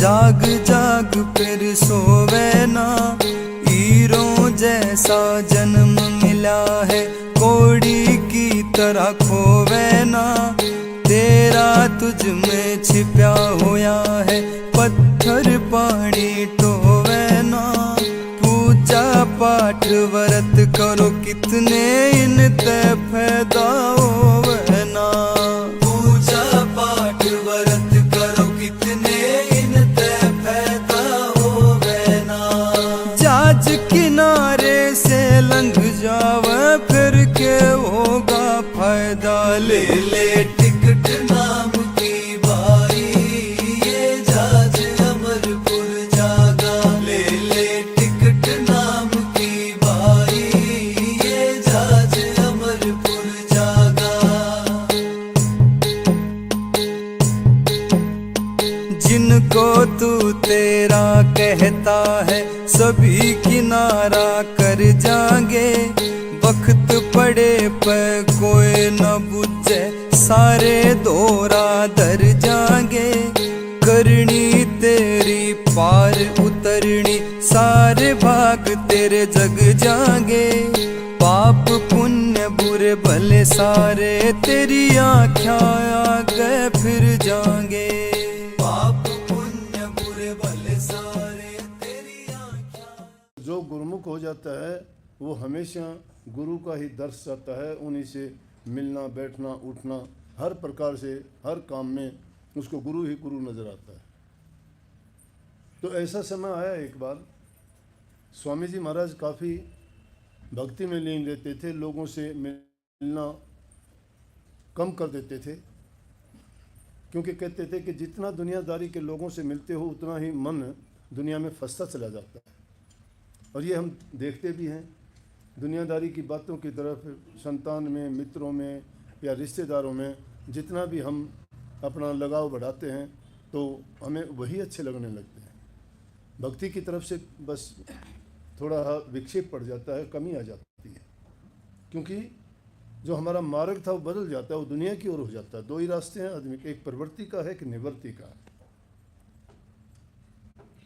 जाग जाग फिर सोवे ना, हीरों जैसा जन्म मिला है, कोड़ी की तरह खोवे ना, तेरा तुझ में छिपा होया है, पत्थर पानी टोवे ना। पूजा पाठ व्रत करो कितने इनते फायदा होवे ना, पूजा पाठ व्रत करो कितने इनते फायदा होवे ना। जहाज किनारे से लंघ जावे फिर के होगा फायदा, ले ले टिकट नाम की बारी, ये जहाज अमरपुर जागा, ले ले टिकट नाम की बारी, ये जहाज अमरपुर जागा। जिनको तू तेरा कहता है सभी किनारा कर जाएंगे, वक्त पड़े पर कोई न बुझे सारे दौरा दर जाएंगे। करनी तेरी पार उतरनी सारे भाग तेरे जग जाएंगे, पाप पुण्य बुरे भले सारे तेरी आँखें आगे फिर जाएंगे, पाप पुण्य बुरे भले सारे तेरी आँखें। जो गुरुमुख हो जाता है वो हमेशा गुरु का ही दर्श चाहता है, उन्हीं से मिलना बैठना उठना हर प्रकार से हर काम में उसको गुरु ही गुरु नज़र आता है। तो ऐसा समय आया एक बार, स्वामी जी महाराज काफ़ी भक्ति में लीन रहते थे, लोगों से मिलना कम कर देते थे, क्योंकि कहते थे कि जितना दुनियादारी के लोगों से मिलते हो उतना ही मन दुनिया में फंसता चला जाता है। और ये हम देखते भी हैं, दुनियादारी की बातों की तरफ संतान में, मित्रों में या रिश्तेदारों में जितना भी हम अपना लगाव बढ़ाते हैं तो हमें वही अच्छे लगने लगते हैं। भक्ति की तरफ से बस थोड़ा विक्षेप पड़ जाता है, कमी आ जाती है, क्योंकि जो हमारा मार्ग था वो बदल जाता है, वो दुनिया की ओर हो जाता है। दो ही रास्ते हैं आदमी के, एक प्रवृत्ति का है, एक निवृत्ति का है।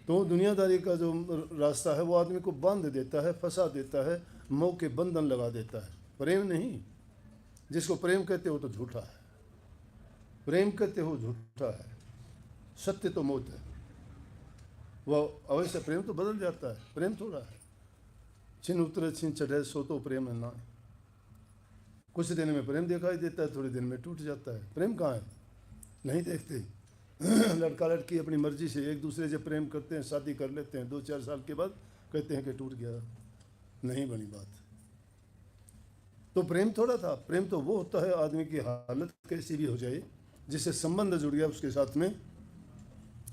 तो दुनियादारी का जो रास्ता है वो आदमी को बांध देता है, फंसा देता है, मोह के बंधन लगा देता है। प्रेम नहीं, जिसको प्रेम कहते हो तो झूठा है, प्रेम कहते हो झूठा है, सत्य तो मौत है। वह अवश्य प्रेम तो बदल जाता है, प्रेम थोड़ा है। छिन उतरे छिन चढ़े सो तो प्रेम है ना, कुछ दिन में प्रेम दिखाई देता है, थोड़े दिन में टूट जाता है। प्रेम कहाँ है, नहीं देखते। लड़का लड़की अपनी मर्जी से एक दूसरे से प्रेम करते हैं, शादी कर लेते हैं, 2-4 साल के बाद कहते हैं कि टूट गया, नहीं बनी बात। तो प्रेम थोड़ा था, प्रेम तो वो होता है आदमी की हालत कैसी भी हो जाए, जिससे संबंध जुड़ गया उसके साथ में,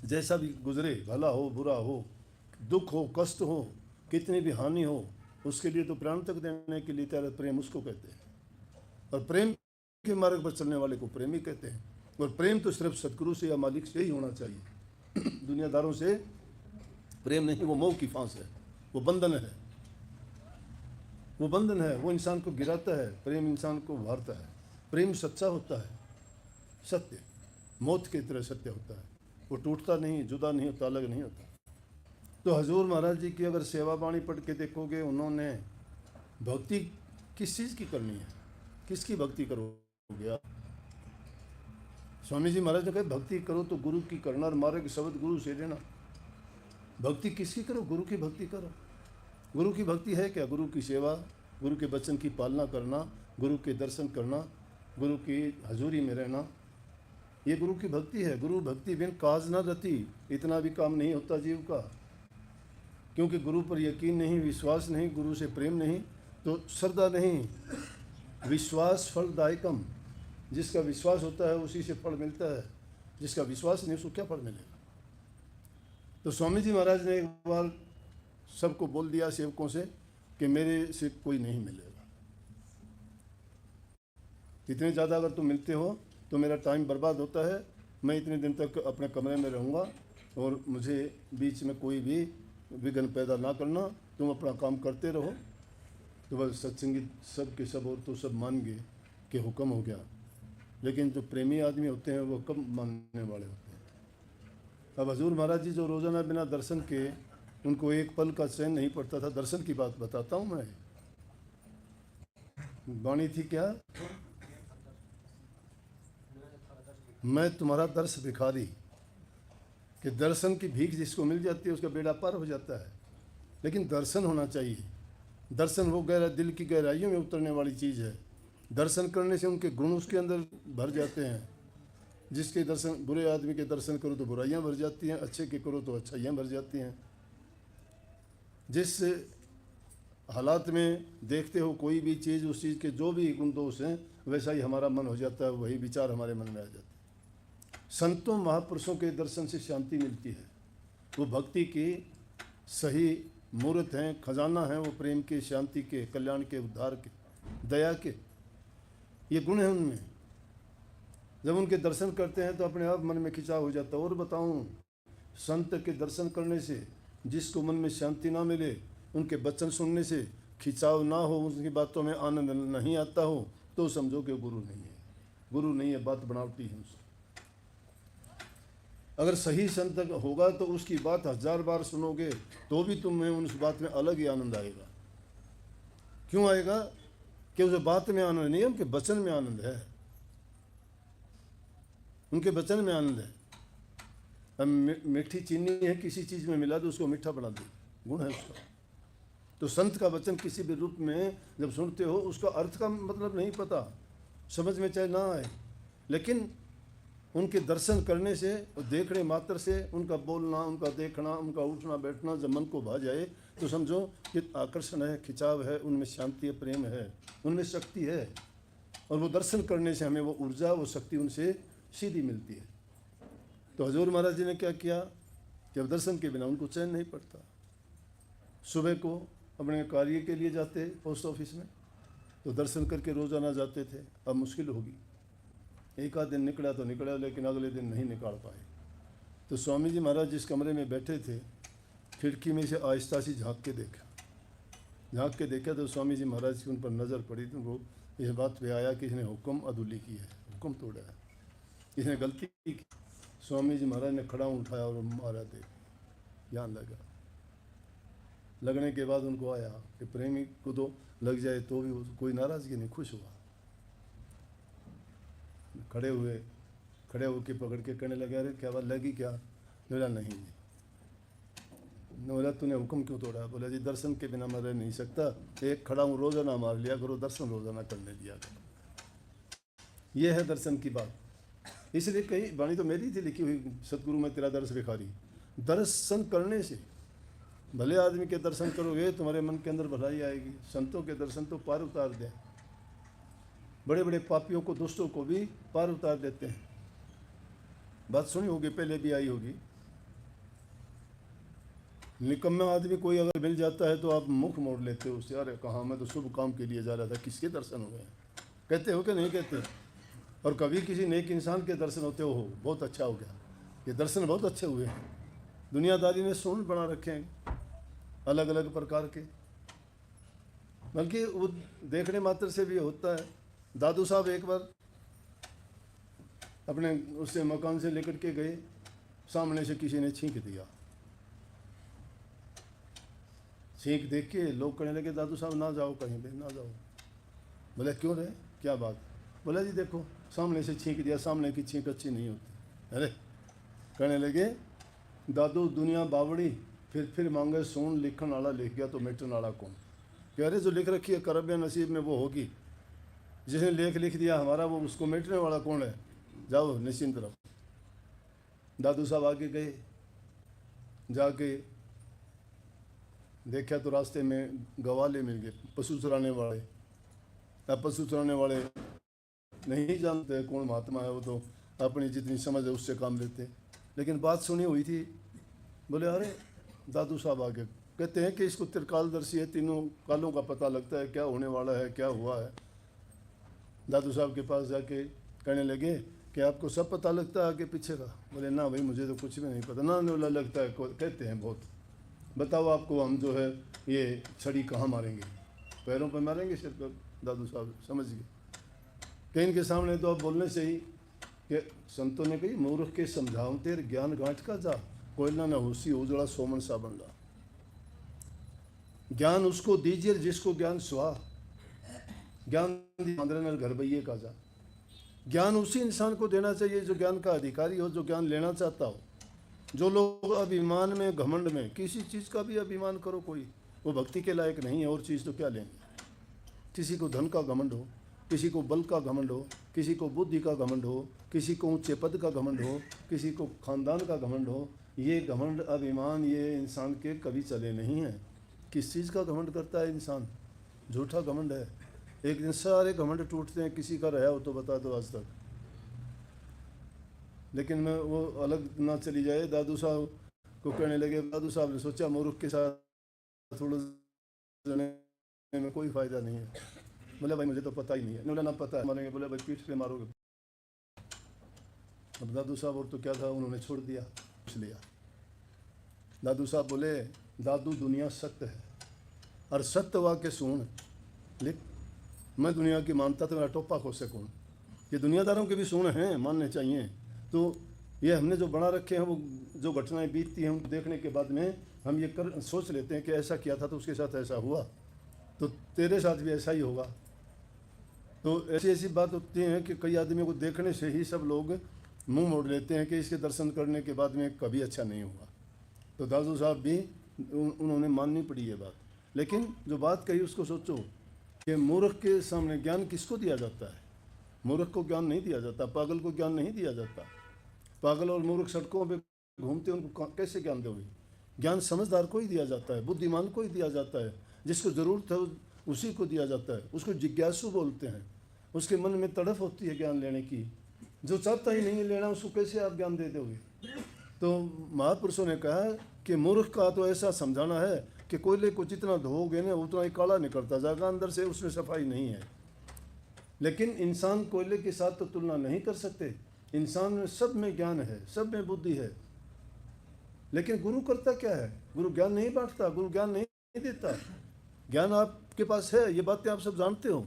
जैसा भी गुजरे, भला हो बुरा हो, दुख हो कष्ट हो, कितनी भी हानि हो, उसके लिए तो प्राण तक देने के लिए तैयार, प्रेम उसको कहते हैं। और प्रेम के मार्ग पर चलने वाले को प्रेमी कहते हैं। और प्रेम तो सिर्फ सतगुरु से या मालिक से ही होना चाहिए, दुनियादारों से प्रेम नहीं। वो मोह की फांस है, वो बंधन है, वो बंधन है, वो इंसान को गिराता है, प्रेम इंसान को उभारता है। प्रेम सच्चा होता है, सत्य मौत की तरह सत्य होता है, वो टूटता नहीं, जुदा नहीं होता, अलग नहीं होता। तो हजूर महाराज जी की अगर सेवा बाणी पढ़ के देखोगे, उन्होंने भक्ति किस चीज़ की करनी है, किसकी भक्ति करोगे आप? स्वामी जी महाराज ने कहा भक्ति करो तो गुरु की करना, और मार्ग शब्द गुरु से लेना। भक्ति किसकी करो? गुरु की भक्ति करो। गुरु की भक्ति है क्या? गुरु की सेवा, गुरु के वचन की पालना करना, गुरु के दर्शन करना, गुरु की हजूरी में रहना, ये गुरु की भक्ति है। गुरु भक्ति बिन काज न रति, इतना भी काम नहीं होता जीव का, क्योंकि गुरु पर यकीन नहीं, विश्वास नहीं, गुरु से प्रेम नहीं, तो श्रद्धा नहीं। विश्वास फलदायकम, जिसका विश्वास होता है उसी से फल मिलता है, जिसका विश्वास नहीं उसको क्या फल मिलेगा। तो स्वामी जी महाराज ने एक बार सबको बोल दिया सेवकों से कि मेरे से कोई नहीं मिलेगा, इतने ज़्यादा अगर तुम मिलते हो तो मेरा टाइम बर्बाद होता है, मैं इतने दिन तक अपने कमरे में रहूँगा और मुझे बीच में कोई भी विघ्न पैदा ना करना, तुम अपना काम करते रहो। तो वह सत्संगी सब के सब और तो सब मान गए कि हुक्म हो गया। लेकिन जो प्रेमी आदमी होते हैं वो कब मानने वाले होते हैं। अब हजूर महाराज जी जो रोज़ाना बिना दर्शन के उनको एक पल का चैन नहीं पड़ता था, दर्शन की बात बताता हूँ मैं। वाणी थी क्या, मैं तुम्हारा दर्श भिखारी, कि दर्शन की भीख जिसको मिल जाती है उसका बेड़ा पार हो जाता है। लेकिन दर्शन होना चाहिए। दर्शन वो गहरा दिल की गहराइयों में उतरने वाली चीज़ है। दर्शन करने से उनके गुण उसके अंदर भर जाते हैं। जिसके दर्शन, बुरे आदमी के दर्शन करो तो बुराइयां भर जाती हैं, अच्छे के करो तो अच्छाइयाँ भर जाती हैं। जिस हालात में देखते हो कोई भी चीज़, उस चीज़ के जो भी गुण दोष हैं वैसा ही हमारा मन हो जाता है, वही विचार हमारे मन में आ जाते हैं। संतों महापुरुषों के दर्शन से शांति मिलती है। वो भक्ति की सही मूर्त हैं, खजाना हैं, वो प्रेम के, शांति के, कल्याण के, उद्धार के, दया के, ये गुण हैं उनमें। जब उनके दर्शन करते हैं तो अपने आप मन में खिंचाव हो जाता है। और बताऊं, संत के दर्शन करने से जिसको मन में शांति ना मिले, उनके वचन सुनने से खिंचाव ना हो, उनकी बातों में आनंद नहीं आता हो, तो समझो कि गुरु नहीं है। गुरु नहीं है, बात बनावटी है उसकी। अगर सही संत होगा तो उसकी बात 1000 बार सुनोगे तो भी तुम्हें उस बात में अलग ही आनंद आएगा। क्यों आएगा? कि उस बात में आनंद नहीं है, उनके वचन में आनंद है। उनके वचन में आनंद है। अब मीठी चीनी है, किसी चीज़ में मिला तो उसको मीठा बना दे, गुण है उसका। तो संत का वचन किसी भी रूप में जब सुनते हो, उसका अर्थ का मतलब नहीं पता, समझ में चाहे ना आए, लेकिन उनके दर्शन करने से, देखने मात्र से, उनका बोलना, उनका देखना, उनका उठना बैठना जब मन को भा जाए तो समझो कि आकर्षण है, खिंचाव है, उनमें शांति है, प्रेम है, उनमें शक्ति है। और वो दर्शन करने से हमें वो ऊर्जा, वो शक्ति उनसे सीधी मिलती है। तो हजूर महाराज जी ने क्या किया कि अब दर्शन के बिना उनको चैन नहीं पड़ता। सुबह को अपने कार्य के लिए जाते पोस्ट ऑफिस में, तो दर्शन करके रोज़ाना जाते थे। अब मुश्किल होगी, एक आध दिन निकला तो निकला, लेकिन अगले दिन नहीं निकाल पाए। तो स्वामी जी महाराज जिस कमरे में बैठे थे, खिड़की में से आहिस्ता सी झाँक के देखा तो स्वामी जी महाराज की उन पर नज़र पड़ी। तो वो इस बात पे आया कि इसने हुक्म अदुली की है, हुक्म तोड़ा है, इसने गलती की। स्वामी जी महाराज ने खड़ा उठाया और मारा दे, यहाँ लगा। लगने के बाद उनको आया कि प्रेमी को तो लग जाए तो भी कोई नाराज़गी नहीं, खुश हुआ। खड़े होके पकड़ के कहने लगे, अरे क्या बात लगी क्या? बोला नहीं जी। बोला तूने हुक्म क्यों तोड़ा? बोला जी दर्शन के बिना मैं रह नहीं सकता, एक खड़ा हूँ, रोज़ाना मार लिया करो, दर्शन रोज़ाना करने दिया करो। ये है दर्शन की बात। इसलिए कहीं वाणी तो मेरी थी लिखी हुई, सतगुरु मैं तेरा दर्श भिखारी। दर्शन करने से भले आदमी के दर्शन करोगे तुम्हारे मन के अंदर भलाई आएगी। संतों के दर्शन तो पार उतार दें, बड़े बड़े पापियों को, दुष्टों को भी पार उतार देते हैं। बात सुनी होगी, पहले भी आई होगी। निकम्मा आदमी कोई अगर मिल जाता है तो आप मुख मोड़ लेते हो उससे, अरे कहाँ, मैं तो शुभ काम के लिए जा रहा था, किसके दर्शन हो गए? कहते हो कि नहीं कहते? और कभी किसी नेक इंसान के दर्शन होते हो, बहुत अच्छा हो गया, ये दर्शन बहुत अच्छे हुए हैं। दुनियादारी ने सूंड बना रखे हैं अलग अलग प्रकार के, बल्कि वो देखने मात्र से भी होता है। दादू साहब एक बार अपने उससे मकान से लेकर के गए, सामने से किसी ने छींक दिया। छींक देख के लोग कहने लगे, दादू साहब ना जाओ कहीं पे, ना जाओ। बोले क्यों रे, क्या बात? बोला जी देखो सामने से छींक दिया, सामने की छींक अच्छी नहीं होती। अरे कहने लगे, दादू दुनिया बावड़ी, फिर मांगे सोन, लिखन वाला लिख गया तो मिटन वाला कौन? कह रहे जो लिख रखी है करब या नसीब में वो होगी, जिसने लेख लिख दिया हमारा, वो उसको मिटने वाला कौन है? जाओ निश्चिंत रहो। दादू साहब आगे गए, जाके देखा तो रास्ते में गवाले मिल गए, पशु चराने वाले। अब पशु चराने वाले नहीं जानते कौन महात्मा है, वो तो अपनी जितनी समझ है उससे काम लेते। लेकिन बात सुनी हुई थी। बोले अरे दादू साहब आगे कहते हैं कि इसको त्रिकालदर्शी है, तीनों कालों का पता लगता है, क्या होने वाला है, क्या हुआ है। दादू साहब के पास जाके कहने लगे कि आपको सब पता लगता है आगे पीछे का? बोले ना भाई मुझे तो कुछ भी नहीं पता। ना नोला लगता है, कहते हैं बहुत। बताओ आपको हम जो है ये छड़ी कहाँ मारेंगे? पैरों पर मारेंगे, सिर पर? दादू साहब समझ गए कि इनके सामने तो अब बोलने से ही कि संतों ने कही मूर्ख के समझाऊं तेरे ज्ञान गांठ का जा, कोयला न होसी उजड़ा सोमन सा बन ला। ज्ञान उसको दीजिए जिसको ज्ञान सुहा, ज्ञान न घर बैये का जा। ज्ञान उसी इंसान को देना चाहिए जो ज्ञान का अधिकारी हो, जो ज्ञान लेना चाहता हो। जो लोग अभिमान में, घमंड में, किसी चीज़ का भी अभिमान करो कोई, वो भक्ति के लायक नहीं है। और चीज़ तो क्या लेंगे। किसी को धन का घमंड हो, किसी को बल का घमंड हो, किसी को बुद्धि का घमंड हो, किसी को ऊंचे पद का घमंड हो, किसी को खानदान का घमंड हो, ये घमंड अभिमान ये इंसान के कभी चले नहीं हैं। किस चीज़ का घमंड करता है इंसान? झूठा घमंड है। एक दिन सारे घमंड टूटते हैं। किसी का रहा हो तो बता दो आज तक। लेकिन मैं वो अलग ना चली जाए। दादू साहब को कहने लगे, दादू साहब ने सोचा मूर्ख के साथ थोड़ा जने में कोई फ़ायदा नहीं है। बोले भाई मुझे तो पता ही नहीं है। बोला ना पता है मारेंगे। बोले भाई पीठ पे मारोगे। अब दादू साहब और तो क्या था, उन्होंने छोड़ दिया, पूछ लिया। दादू साहब बोले, दादू दुनिया सत्य है और सत्य वाक्य सुन लिख। मैं दुनिया की मानता तो मेरा टोपा खोसे कौन। ये दुनियादारों के भी सुन हैं, मानने चाहिए। तो ये हमने जो बना रखे हैं, वो जो घटनाएं बीतती हैं उनको देखने के बाद में हम ये सोच लेते हैं कि ऐसा किया था तो उसके साथ ऐसा हुआ, तो तेरे साथ भी ऐसा ही होगा। तो ऐसी ऐसी बात होती है कि कई आदमियों को देखने से ही सब लोग मुंह मोड़ लेते हैं कि इसके दर्शन करने के बाद में कभी अच्छा नहीं होगा। तो दादू साहब भी उन्होंने माननी पड़ी ये बात। लेकिन जो बात कही उसको सोचो कि मूर्ख के सामने ज्ञान किसको दिया जाता है? मूर्ख को ज्ञान नहीं दिया जाता, पागल को ज्ञान नहीं दिया जाता। पागल और मूर्ख सड़कों पे घूमते, उनको कैसे ज्ञान दोगे? ज्ञान समझदार को ही दिया जाता है, बुद्धिमान को ही दिया जाता है, जिसको ज़रूरत है उसी को दिया जाता है। उसको जिज्ञासु बोलते हैं। उसके मन में तड़फ होती है ज्ञान लेने की। जो चाहता ही नहीं है लेना, उसको कैसे आप ज्ञान दे दोगे? तो महापुरुषों ने कहा कि मूर्ख का तो ऐसा समझाना है कि कोयले को जितना धोओगे ना उतना ही काला निकलता जाएगा, अंदर से उसमें सफाई नहीं है। लेकिन इंसान कोयले के साथ तो तुलना नहीं कर सकते। इंसान में सब में ज्ञान है, सब में बुद्धि है। लेकिन गुरु करता क्या है? गुरु ज्ञान नहीं बांटता, गुरु ज्ञान नहीं देता। ज्ञान आपके पास है, ये बातें आप सब जानते हो,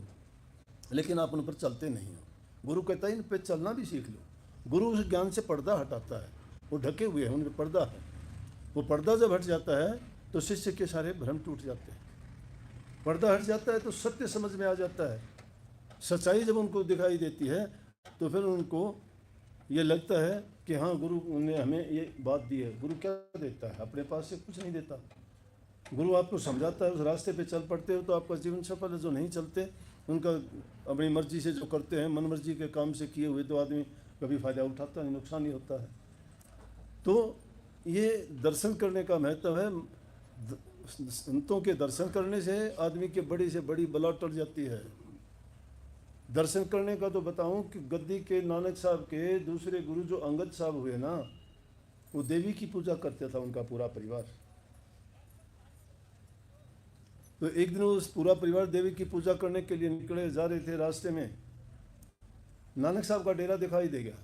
लेकिन आप उन पर चलते नहीं हो। गुरु कहता है इन पर चलना भी सीख लो। गुरु उस ज्ञान से पर्दा हटाता है। वो ढके हुए हैं, उन पर पर्दा है। वो पर्दा जब हट जाता है तो शिष्य के सारे भ्रम टूट जाते हैं। पर्दा हट जाता है तो सत्य समझ में आ जाता है। सच्चाई जब उनको दिखाई देती है तो फिर उनको ये लगता है कि हाँ गुरु ने हमें ये बात दी है। गुरु क्या देता है? अपने पास से कुछ नहीं देता। गुरु आपको समझाता है, उस रास्ते पे चल पड़ते हो तो आपका जीवन सफल है। जो नहीं चलते, उनका अपनी मर्जी से जो करते हैं, मन मर्जी के काम से किए हुए, तो आदमी कभी फ़ायदा उठाता नहीं, नुकसान ही होता है। तो ये दर्शन करने का महत्व है। संतों के दर्शन करने से आदमी की बड़ी से बड़ी बला टल जाती है। दर्शन करने का तो बताऊं कि गद्दी के नानक साहब के दूसरे गुरु जो अंगद साहब हुए ना, वो देवी की पूजा करता था, उनका पूरा परिवार। तो एक दिन उस पूरा परिवार देवी की पूजा करने के लिए निकले, जा रहे थे। रास्ते में नानक साहब का डेरा दिखाई दे गया।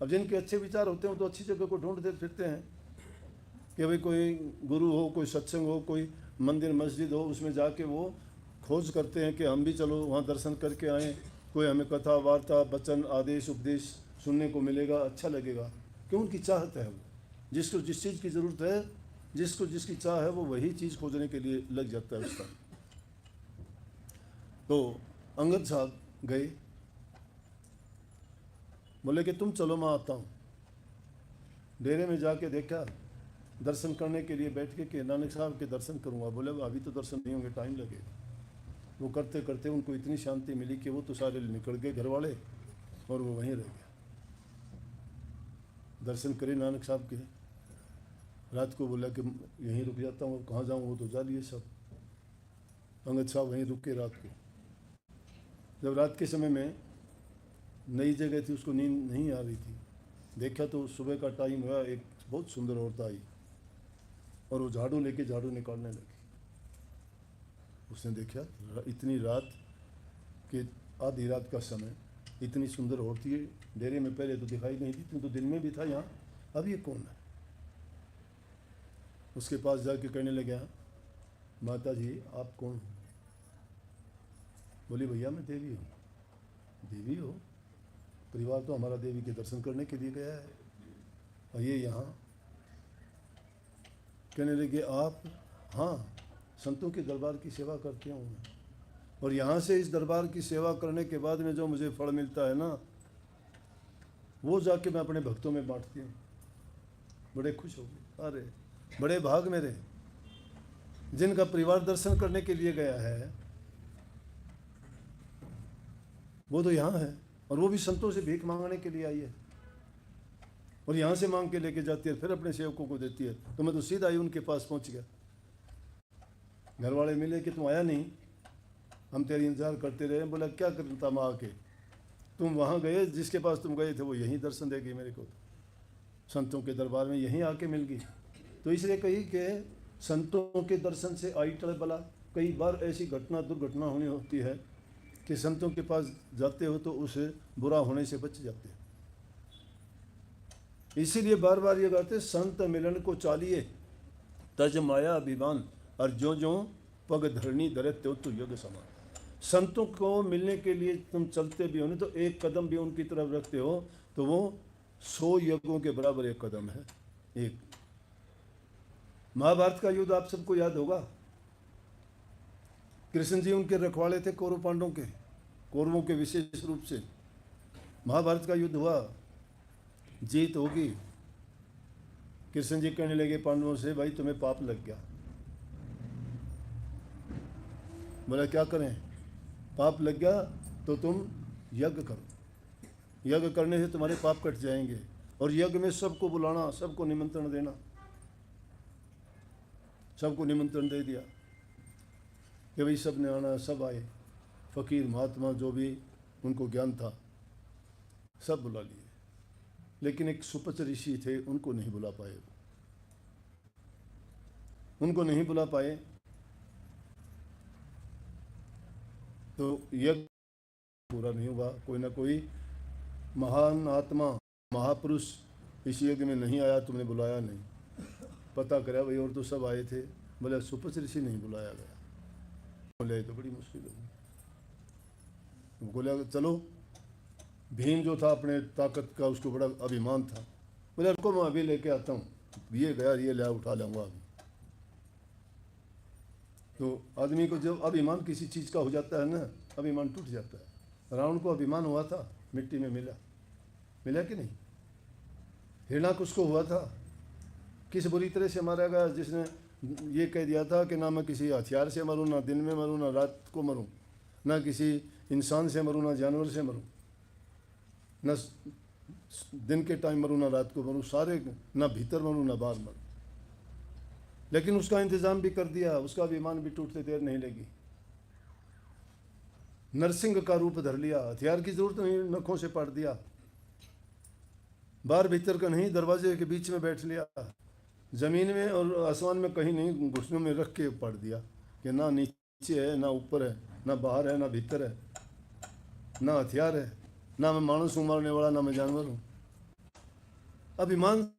अब जिनके अच्छे विचार होते हैं तो अच्छी जगह को ढूंढते फिरते हैं कि भाई कोई गुरु हो, कोई सत्संग हो, कोई मंदिर मस्जिद हो, उसमें जाके वो खोज करते हैं कि हम भी चलो वहाँ दर्शन करके आएँ, कोई हमें कथा वार्ता वचन आदेश उपदेश सुनने को मिलेगा, अच्छा लगेगा। क्यों? उनकी चाहत है। वो जिसको जिस चीज़ की ज़रूरत है, जिसको जिसकी चाह है, वो वही चीज़ खोजने के लिए लग जाता है उसका। तो अंगद साहब गए, बोले कि तुम चलो मैं आता हूँ। डेरे में जाके देखा, दर्शन करने के लिए बैठ के कि नानक साहब के दर्शन करूँगा। बोले अभी तो दर्शन नहीं होंगे, टाइम लगेगा। वो करते करते उनको इतनी शांति मिली कि वो तो सारे निकल गए घर वाले, और वो वहीं रह गए। दर्शन करे नानक साहब के। रात को बोला कि यहीं रुक जाता हूँ, कहाँ जाऊँ? वो तो जा लिए सब। अंगद साहब वहीं रुक के रात को। जब रात के समय में नई जगह थी, उसको नींद नहीं आ रही थी, देखा तो सुबह का टाइम हुआ, एक बहुत सुंदर औरत आई और वो झाड़ू लेके झाड़ू निकालने लगी। उसने देखा इतनी रात के आधी रात का समय, इतनी सुंदर औरत ये डेरे में पहले तो दिखाई नहीं थी, तुम तो दिन में भी था यहाँ, अब ये कौन है? उसके पास जाके कहने लगा, माता जी आप कौन हो? बोली भैया मैं देवी हूँ। देवी हो? परिवार तो हमारा देवी के दर्शन करने के लिए गया है, और ये यहाँ कहने लगे आप, हाँ संतों के दरबार की सेवा करते हूँ मैं, और यहाँ से इस दरबार की सेवा करने के बाद में जो मुझे फल मिलता है ना, वो जाके मैं अपने भक्तों में बांटती हूँ। बड़े खुश हो गए, अरे बड़े भाग मेरे, जिनका परिवार दर्शन करने के लिए गया है वो तो यहाँ है, और वो भी संतों से भीख मांगने के लिए आई है, और यहाँ से मांग के लेके जाती है, फिर अपने सेवकों को देती है। तो मैं तो सीधा ही उनके पास पहुँच गया। घर वाले मिले कि तुम आया नहीं, हम तेरी इंतजार करते रहे। बोला क्या करता मैं आके, तुम वहाँ गए, जिसके पास तुम गए थे वो यहीं दर्शन दे गई मेरे को, संतों के दरबार में यहीं आके मिल गई। तो इसलिए कही कि संतों के दर्शन से आई टल बला। कई बार ऐसी घटना दुर्घटना होनी होती है कि संतों के पास जाते हो तो उसे बुरा होने से बच जाते हैं। इसीलिए बार बार ये कहते, संत मिलन को चालिए तज माया अभिमान, और जो जो पग धरनी धरे त्यो तो युग समान। संतों को मिलने के लिए तुम चलते भी हो नहीं तो एक कदम भी उनकी तरफ रखते हो तो वो 100 यज्ञों के बराबर एक कदम है। एक महाभारत का युद्ध आप सबको याद होगा। कृष्ण जी उनके रखवाले थे कौरव पांडवों के, कौरवों के विशेष रूप से। महाभारत का युद्ध हुआ, जीत होगी। कृष्ण जी कहने लगे पांडवों से, भाई तुम्हें पाप लग गया। बोला क्या करें, पाप लग गया तो तुम यज्ञ करो, यज्ञ करने से तुम्हारे पाप कट जाएंगे। और यज्ञ में सबको बुलाना, सबको निमंत्रण देना। सबको निमंत्रण दे दिया कि भाई सब ने आना, सब आए। फकीर महात्मा जो भी उनको ज्ञान था सब बुला लिए, लेकिन एक सुपच ऋषि थे, उनको नहीं बुला पाए। उनको नहीं बुला पाए तो यज्ञ पूरा नहीं हुआ। कोई ना कोई महान आत्मा, महापुरुष इस यज्ञ में नहीं आया, तुमने बुलाया नहीं। पता करा भाई, और तो सब आए थे। बोले सुपच ऋषि नहीं बुलाया गया। बोले तो बड़ी मुश्किल होगी। बोले चलो, भीम जो था अपने ताकत का, उसको बड़ा अभिमान था। बोले रुको मैं अभी लेके आता हूँ, ये गया, ये ले उठा लूँगा अभी। तो आदमी को जब अभिमान किसी चीज़ का हो जाता है ना, अभिमान टूट जाता है। रावण को अभिमान हुआ था, मिट्टी में मिला, मिला कि नहीं। हिरणाक उसको हुआ था, किस बुरी तरह से मारा गया, जिसने ये कह दिया था कि ना मैं किसी हथियार से मरूं, ना दिन में मरूं, ना रात को मरूं, ना किसी इंसान से मरूं, ना जानवर से मरूं, ना दिन के टाइम मरूं, ना रात को मरूं, सारे, ना भीतर मरूं, ना बाहर मरूं। लेकिन उसका इंतज़ाम भी कर दिया, उसका अभिमान भी टूटते देर नहीं लगी। नरसिंह का रूप धर लिया, हथियार की जरूरत नहीं, नखों से पाट दिया। बाहर भीतर का नहीं, दरवाजे के बीच में बैठ लिया, जमीन में और आसमान में कहीं नहीं, घुटनों में रख के पाट दिया कि ना नीचे है, ना ऊपर है, ना बाहर है, ना भीतर है, ना हथियार है, ना मैं मानस हूँ मारने वाला, ना मैं जानवर हूँ। अभिमान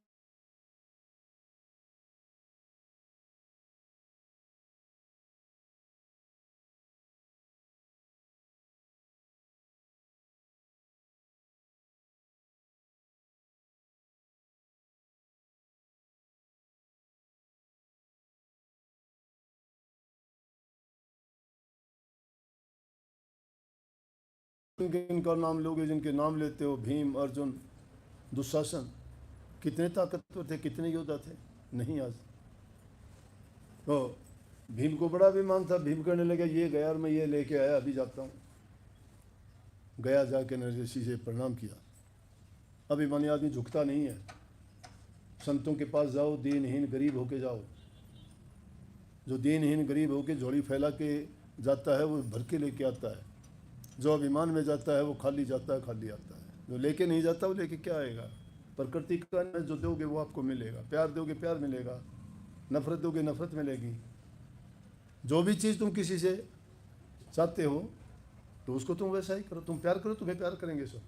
जिनका नाम लोगे, जिनके नाम लेते हो, भीम, अर्जुन, दुशासन, कितने ताकतवर थे, कितने योद्धा थे। नहीं आज तो भीम को बड़ा अभिमान था। भीम कहने लगा ये गया और मैं ये लेके आया, अभी जाता हूँ। गया, जाके ऋषि से प्रणाम किया। अभिमानी आदमी झुकता नहीं है। संतों के पास जाओ, दीनहीन गरीब होके जाओ। जो दीनहीन गरीब होके झोली फैला के जाता है वो भर के लेके आता है। जो अभिमान में जाता है वो खाली जाता है, खाली आता है। जो लेके नहीं जाता वो लेके क्या आएगा। प्रकृति का जो दोगे वो आपको मिलेगा। प्यार दोगे प्यार मिलेगा, नफरत दोगे नफरत मिलेगी। जो भी चीज़ तुम किसी से चाहते हो तो उसको तुम वैसा ही करो। तुम प्यार करो, तुम्हें प्यार करेंगे सब।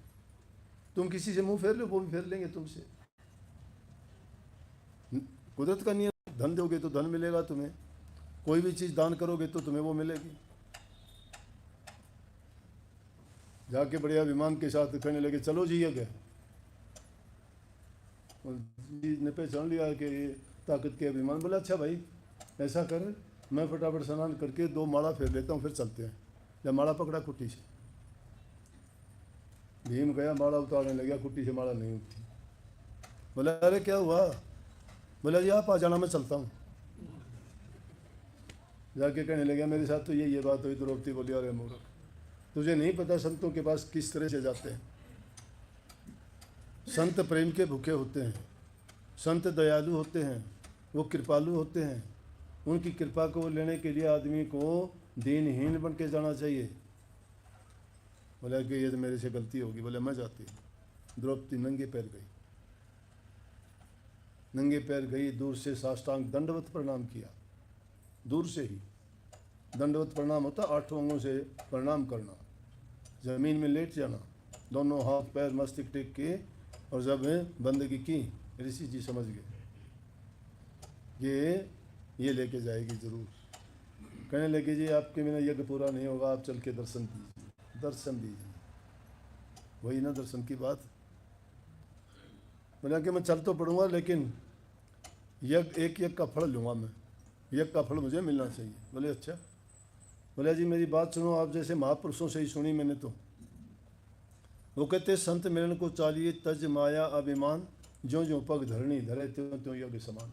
तुम किसी से मुंह फेर लो, वो भी फेर लेंगे तुमसे। कुदरत का नियम, धन दोगे तो धन मिलेगा तुम्हें, कोई भी चीज़ दान करोगे तो तुम्हें वो मिलेगी। जाके बढ़िया विमान के साथ कहने लगे चलो जी ये गए, और जी ने पहचान लिया कि ये ताकत के अभिमान। बोला अच्छा भाई ऐसा कर, मैं फटाफट स्नान करके 2 माला फेर लेता हूँ, फिर चलते हैं। जब माला पकड़ा कुट्टी से, भीम गया माला उतारने लगा, कुट्टी से माला नहीं उठी। बोला अरे क्या हुआ? बोला जी आप आ जाना, मैं चलता हूँ। जाके कहने लगा मेरे साथ तो ये बात हुई। द्रौपदी बोली अरे मूर्ख, तुझे नहीं पता संतों के पास किस तरह से जाते हैं। संत प्रेम के भूखे होते हैं, संत दयालु होते हैं, वो कृपालु होते हैं। उनकी कृपा को लेने के लिए आदमी को दीनहीन बन के जाना चाहिए। बोला कि ये तो मेरे से गलती होगी। बोले मैं जाती हूँ। द्रौपदी नंगे पैर गई, नंगे पैर गई, दूर से साष्टांग दंडवत प्रणाम किया। दूर से ही दंडवत प्रणाम होता 8 अंगों से प्रणाम करना, जमीन में लेट जाना, दोनों हाथ पैर मस्तक टेक के, और जब बंदगी की ऋषि जी समझ गए ये लेके जाएगी जरूर। कहने लगे जी आपके बिना यज्ञ पूरा नहीं होगा, आप चल के दर्शन दीजिए, दर्शन दीजिए। वही ना दर्शन की बात। बोला कि मैं चल तो पड़ूंगा लेकिन यज्ञ एक यज्ञ का फल लूँगा मैं, यज्ञ का फल मुझे मिलना चाहिए। बोले अच्छा। बोले जी मेरी बात सुनो, आप जैसे महापुरुषों से ही सुनी मैंने तो। वो कहते संत मिलन को चालिए तज माया अभिमान, ज्यों ज्यों पग धरणी धरे त्यों त्यों यज्ञ समान।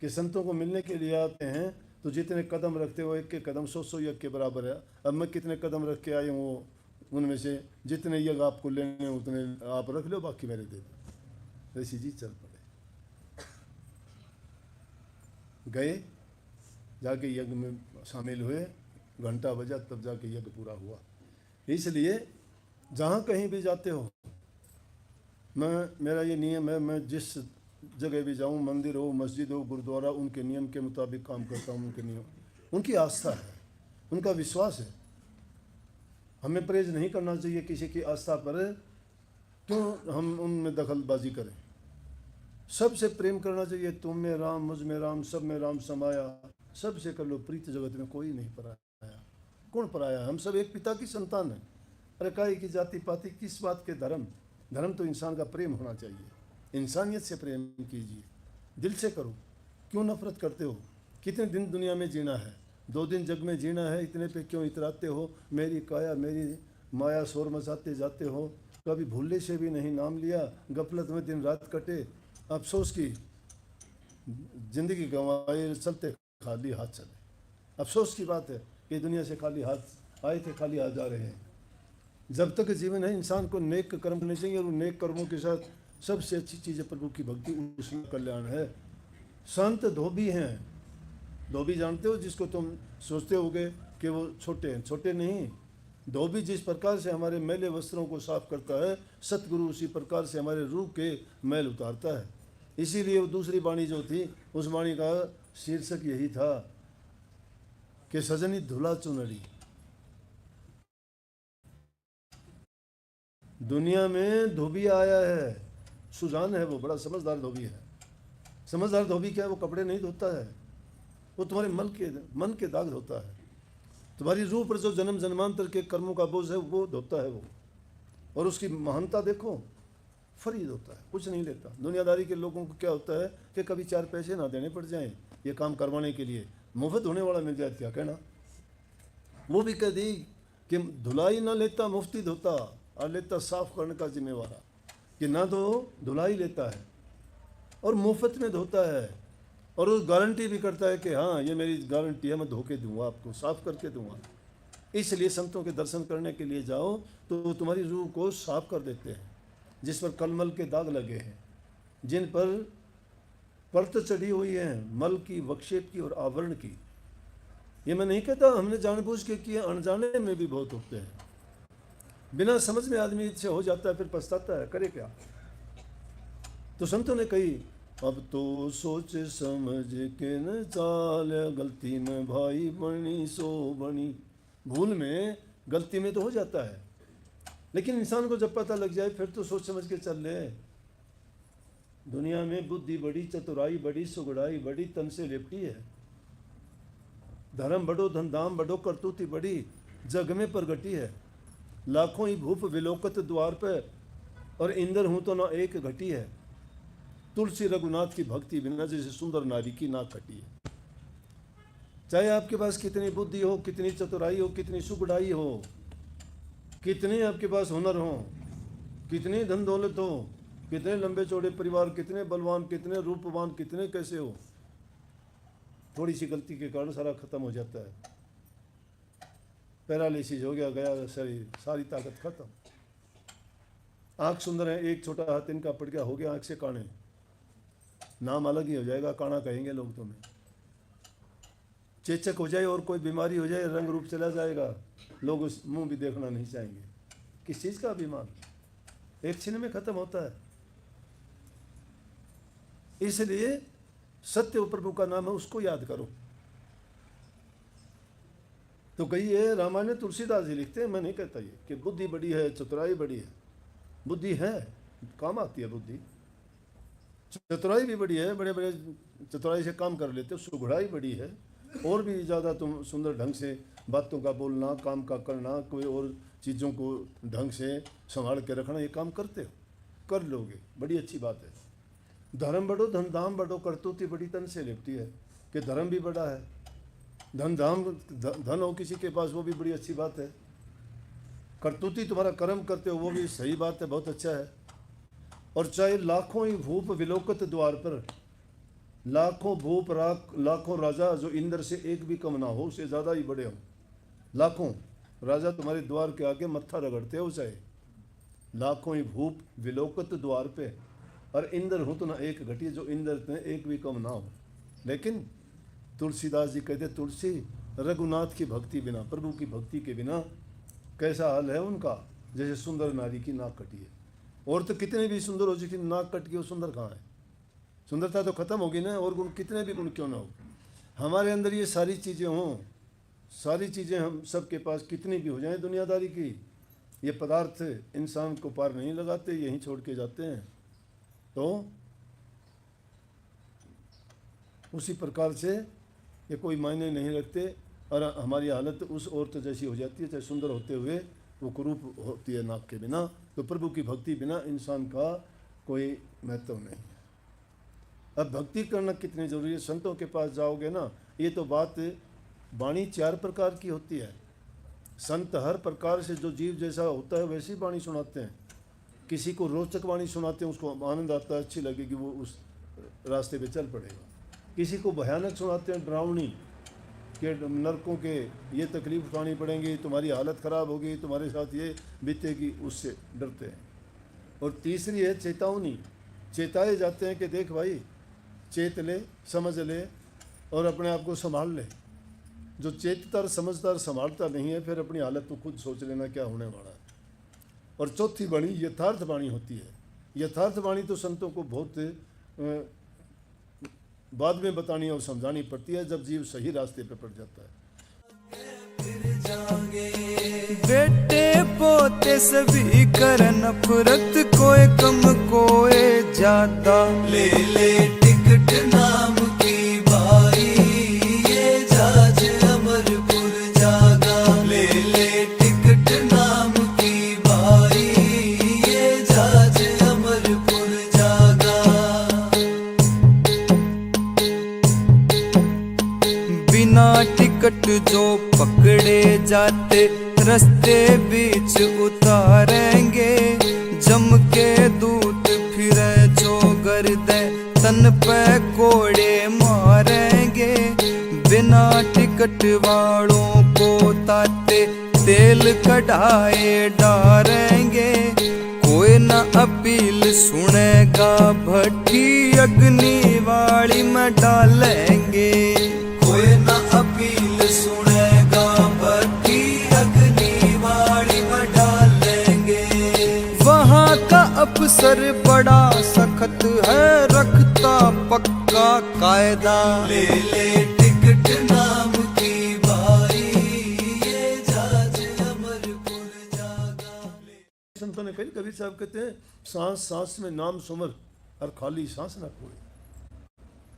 कि संतों को मिलने के लिए आते हैं तो जितने कदम रखते हो, एक के कदम 100 यज्ञ के बराबर है। अब मैं कितने कदम रख के आई हूँ, उनमें से जितने यज्ञ आपको लेने उतने आप रख लो, बाकी मेरे दे दो। ऋषि जी चल पड़े, गए, जाके यज्ञ में शामिल हुए। घंटा बजा तब जाके यज्ञ पूरा हुआ। इसलिए जहाँ कहीं भी जाते हो, मेरा ये नियम है, मैं जिस जगह भी जाऊँ, मंदिर हो, मस्जिद हो, गुरुद्वारा, उनके नियम के मुताबिक काम करता हूँ। उनके नियम, उनकी आस्था है, उनका विश्वास है। हमें परहेज नहीं करना चाहिए किसी की आस्था पर, क्यों हम उनमें दखलबाजी करें। सबसे प्रेम करना चाहिए। तुम में राम, मुझ में राम, सब में राम समाया, सबसे कर लो प्रीत, जगत में कोई नहीं पराया। कौन पराया? हम सब एक पिता की संतान हैं। अरे काहे की जाति पाति, किस बात के धर्म? धर्म तो इंसान का प्रेम होना चाहिए। इंसानियत से प्रेम कीजिए, दिल से करो। क्यों नफरत करते हो? कितने दिन दुनिया में जीना है? 2 दिन जग में जीना है, इतने पे क्यों इतराते हो? मेरी काया मेरी माया शोर मचाते जाते हो। कभी भूलने से भी नहीं नाम लिया, गफलत में दिन रात कटे, अफसोस की जिंदगी गंवाई, चलते खाली हाथ चले। अफसोस की बात है कि दुनिया से खाली हाथ आए थे, खाली हाथ जा रहे हैं। जब तक जीवन है इंसान को नेक कर्म करने चाहिए, और नेक कर्मों के साथ सबसे अच्छी चीज़ है प्रभु की भक्ति, उसमें कल्याण है। संत धोबी हैं। धोबी जानते हो जिसको तुम सोचते होगे कि वो छोटे हैं, छोटे नहीं। धोबी जिस प्रकार से हमारे मैले वस्त्रों को साफ करता है, सतगुरु उसी प्रकार से हमारे रूह के मैल उतारता है। इसीलिए वो दूसरी वाणी जो थी, उस वाणी का शीर्षक यही था कि सजनी धुला चुनरी। दुनिया में धोबी आया है, सुजान है, वो बड़ा समझदार धोबी है। समझदार धोबी क्या है? वो कपड़े नहीं धोता है, वो तुम्हारे मन के दाग धोता है। तुम्हारी रूह पर जो जन्म जन्मांतर के कर्मों का बोझ है वो धोता है वो। और उसकी महानता देखो, फरीद होता है, कुछ नहीं लेता। दुनियादारी के लोगों को क्या होता है कि कभी 4 पैसे ना देने पड़ जाएं ये काम करवाने के लिए, मुफ्त होने वाला मिल जाए, क्या कहना। वो भी कह दी कि धुलाई ना लेता मुफ्ती धोता, और लेता साफ करने का जिम्मेवार। कि ना तो धुलाई लेता है और मुफ्त में धोता है, और वो गारंटी भी करता है कि हाँ ये मेरी गारंटी है, मैं धो के दूंगा, आपको साफ करके दूंगा। इसलिए संतों के दर्शन करने के लिए जाओ तो तुम्हारी रूह को साफ कर देते हैं। जिस पर कलमल के दाग लगे हैं, जिन पर परत चढ़ी हुई है मल की, वक्षेप की और आवरण की। ये मैं नहीं कहता हमने जानबूझ के किए, अनजाने में भी बहुत होते हैं। बिना समझ में आदमी से हो जाता है, फिर पछताता है, करे क्या। तो संतों ने कही अब तो सोच समझ के न चाल, गलती में भाई बनी सो बनी। भूल में गलती में तो हो जाता है, लेकिन इंसान को जब पता लग जाए फिर तो सोच समझ के चल ले। दुनिया में बुद्धि बड़ी, चतुराई बड़ी, सुगड़ाई बड़ी, तन से लिपटी है। धर्म बड़ो धनधाम बड़ो, करतूती बड़ी, जग में प्रगटी है। लाखों ही भूप विलोकत द्वार पे, और इंद्र हूं तो ना एक घटी है। तुलसी रघुनाथ की भक्ति बिना जैसे सुंदर नारी की नाक कटी है। चाहे आपके पास कितनी बुद्धि हो, कितनी चतुराई हो, कितनी सुगढ़ाई हो, कितने आपके पास हुनर हो, कितनी धन दौलत हो, कितने लंबे चौड़े परिवार, कितने बलवान, कितने रूपवान, कितने कैसे हो, थोड़ी सी गलती के कारण सारा खत्म हो जाता है। पैरालिसिस हो गया, गया शरीर, सारी ताकत खत्म। आंख सुंदर है, एक छोटा हाथ इनका पड़ गया, हो गया आंख से काने, नाम अलग ही हो जाएगा, काना कहेंगे लोग तुम्हें। चेचक हो जाए और कोई बीमारी हो जाए, रंग रूप चला जाएगा, लोग उस मुंह भी देखना नहीं चाहेंगे। किस चीज़ का अभिमान, एक क्षण में खत्म होता है। इसलिए सत्य प्रभु का नाम है, उसको याद करो। तो कही है रामायण में, तुलसीदास जी लिखते हैं, मैं नहीं कहता ये कि बुद्धि बड़ी है, चतुराई बड़ी है। बुद्धि है, काम आती है बुद्धि, चतुराई भी बड़ी है, बड़े बड़े चतुराई से काम कर लेते हो, सुगढ़ाई बड़ी है, और भी ज़्यादा तुम सुंदर ढंग से बातों का बोलना, काम का करना, कोई और चीज़ों को ढंग से संभाल के रखना, ये काम करते हो, कर लोगे, बड़ी अच्छी बात है। धर्म बढ़ो धन धाम बढ़ो, करतूती बड़ी तन से लिपटी है, कि धर्म भी बड़ा है, धन धाम धन हो किसी के पास, वो भी बड़ी अच्छी बात है। करतूती तुम्हारा कर्म करते हो, वो भी सही बात है, बहुत अच्छा है। और चाहे लाखों ही भूप विलोकत द्वार पर, लाखों भूप लाखों राजा जो इंद्र से एक भी कम ना हो, उससे ज़्यादा ही बड़े हो, लाखों राजा तुम्हारे द्वार के आगे मत्था रगड़ते हो, चाहे लाखों ही भूप विलोकत द्वार पे, और इंद्र हो तो ना एक घटी, जो इंद्र में एक भी कम ना हो। लेकिन तुलसीदास जी कहते, तुलसी रघुनाथ की भक्ति बिना, प्रभु की भक्ति के बिना कैसा हाल है उनका, जैसे सुंदर नारी की नाक कटी है। और तो कितने भी सुंदर हो, जिसकी नाक कट गई, वो सुंदर कहाँ है? सुंदरता तो खत्म होगी ना, और गुण कितने भी गुण क्यों ना हो, हमारे अंदर ये सारी चीज़ें हों, सारी चीज़ें हम सबके पास कितनी भी हो जाएं दुनियादारी की, ये पदार्थ इंसान को पार नहीं लगाते, यहीं छोड़ के जाते हैं। तो उसी प्रकार से ये कोई मायने नहीं रखते, और हमारी हालत उस औरत जैसी हो जाती है, चाहे सुंदर होते हुए वो कुरूप होती है नाक के बिना। तो प्रभु की भक्ति बिना इंसान का कोई महत्व नहीं है। अब भक्ति करना कितनी जरूरी है, संतों के पास जाओगे ना, ये तो बात, वाणी 4 प्रकार की होती है। संत हर प्रकार से जो जीव जैसा होता है वैसी वाणी सुनाते हैं। किसी को रोचक वाणी सुनाते हैं, उसको आनंद आता है, अच्छी लगेगी, वो उस रास्ते पे चल पड़ेगा। किसी को भयानक सुनाते हैं, डरावनी, कि नरकों के ये तकलीफ उठानी पड़ेंगी, तुम्हारी हालत ख़राब होगी, तुम्हारे साथ ये बीतेगी, उससे डरते हैं। और तीसरी है चेतावनी, चेताए जाते हैं कि देख भाई, चेत ले, समझ ले, और अपने आप को संभाल ले। जो चेतता समझदार संभालता नहीं है, फिर अपनी हालत तो खुद सोच लेना क्या होने वाला है। और चौथी वाणी यथार्थ वाणी होती है। यथार्थ वाणी तो संतों को बहुत बाद में बतानी और समझानी पड़ती है, जब जीव सही रास्ते पे पड़ जाता है। बेटे पोते सभी कर नफरत, कोई कम कोई ज्यादा, ले ले टिकट नाम की बारी, ये जाज अमरपुर जागा, ले ले टिकट नाम की बारी, ये जाज अमरपुर जागा। बिना टिकट जो पकड़े जाते, रस्ते बीच उतारेंगे, जम के दूत फिरे जो गर्दे, तन पे कोड़े मारेंगे। बिना टिकट वालों को ताते, तेल कढ़ाए डारेंगे। कोई न अपील सुनेगा, भट्टी अग्नि वाली में डालेंगे। कोई न अपील सुनेगा, भट्टी अग्नि वाली में डालेंगे। वहाँ का अफसर बड़ा सख्त है, रखता पक्का कायदा, ले ले टिकट नाम की बारी, ये जाज अमरपुर जागा। संतों ने कही, कबीर साहब कहते हैं, सांस सांस में नाम सुमर, और खाली सांस ना खोए।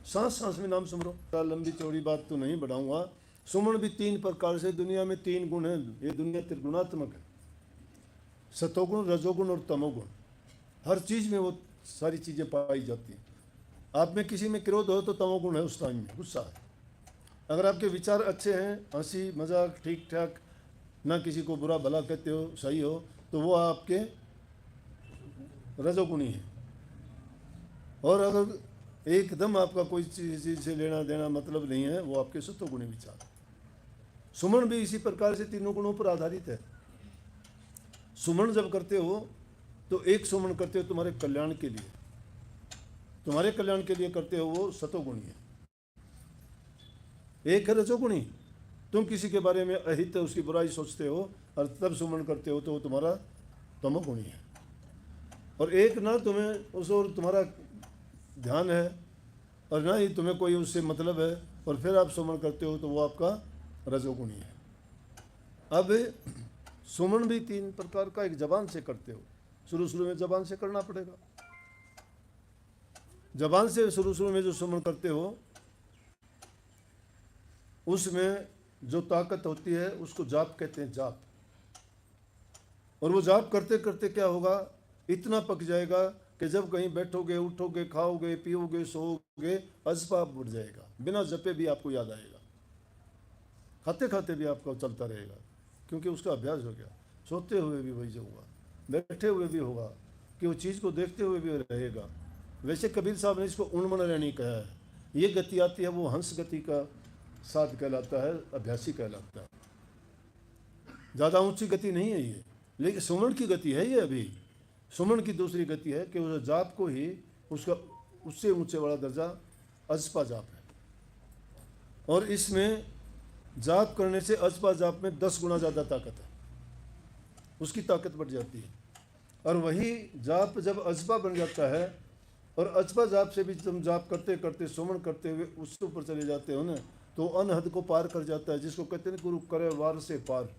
सांस सांस में नाम सुमरो। लंबी चौड़ी बात तो नहीं बढ़ाऊंगा। सुमन भी 3 प्रकार से, दुनिया में 3 गुण हैं, ये दुनिया त्रिगुणात्मक है। सतोगुण, रजोगुण और तमोगुण, हर चीज़ में वो सारी चीज़ें पाई जाती हैं। आप में किसी में क्रोध हो तो तमोगुण है, उस टाइम में गुस्सा है। अगर आपके विचार अच्छे हैं, हंसी मजाक ठीक ठाक, ना किसी को बुरा भला कहते हो, सही हो, तो वो आपके रजोगुणी है। और अगर एकदम आपका कोई चीज़ से लेना देना मतलब नहीं है, वो आपके सत्वगुणी विचार। सुमन भी इसी प्रकार से तीनों गुणों पर आधारित है। सुमन जब करते हो तो एक सुमन करते हो तुम्हारे कल्याण के लिए, तुम्हारे कल्याण के लिए करते हो, वो सतोगुणी है। एक है रजोगुणी, तुम किसी के बारे में अहित उसकी बुराई सोचते हो और तब सुमन करते हो, तो वो तुम्हारा तमोगुणी है। और एक ना तुम्हें उस और तुम्हारा ध्यान है और ना ही तुम्हें कोई उससे मतलब है और फिर आप सुमन करते हो, तो वो आपका रजोगुणी है। अब सुमन भी तीन प्रकार का, एक जबान से करते हो, शुरू में जबान से करना पड़ेगा। जबान से शुरू में जो सुमन करते हो उसमें जो ताकत होती है उसको जाप कहते हैं, जाप। और वो जाप करते करते क्या होगा, इतना पक जाएगा कि जब कहीं बैठोगे, उठोगे, खाओगे, पियोगे, सोओगे, अजपा बढ़ जाएगा। बिना जपे भी आपको याद आएगा, खाते खाते भी आपका चलता रहेगा, क्योंकि उसका अभ्यास हो गया। सोते हुए भी वही होगा, बैठे हुए भी होगा, कि वो चीज़ को देखते हुए भी रहेगा। वैसे कबीर साहब ने इसको उन्मन रहनी कहा है। ये गति आती है, वो हंस गति का साध कहलाता है, अभ्यासी कहलाता है। ज़्यादा ऊंची गति नहीं है ये, लेकिन सुमन की गति है ये। अभी सुमन की दूसरी गति है कि उस जाप को ही उसका उससे ऊंचे वाला दर्जा अजपा जाप है। और इसमें जाप करने से अजपा जाप में 10 गुना ज़्यादा ताकत है, उसकी ताकत बढ़ जाती है। और वही जाप जब अजपा बन जाता है, और अजपा जाप से भी तुम जाप करते करते सुमन करते हुए उसके ऊपर चले जाते हो ना, तो अनहद को पार कर जाता है, जिसको कहते हैं गुरु करे वार से पार।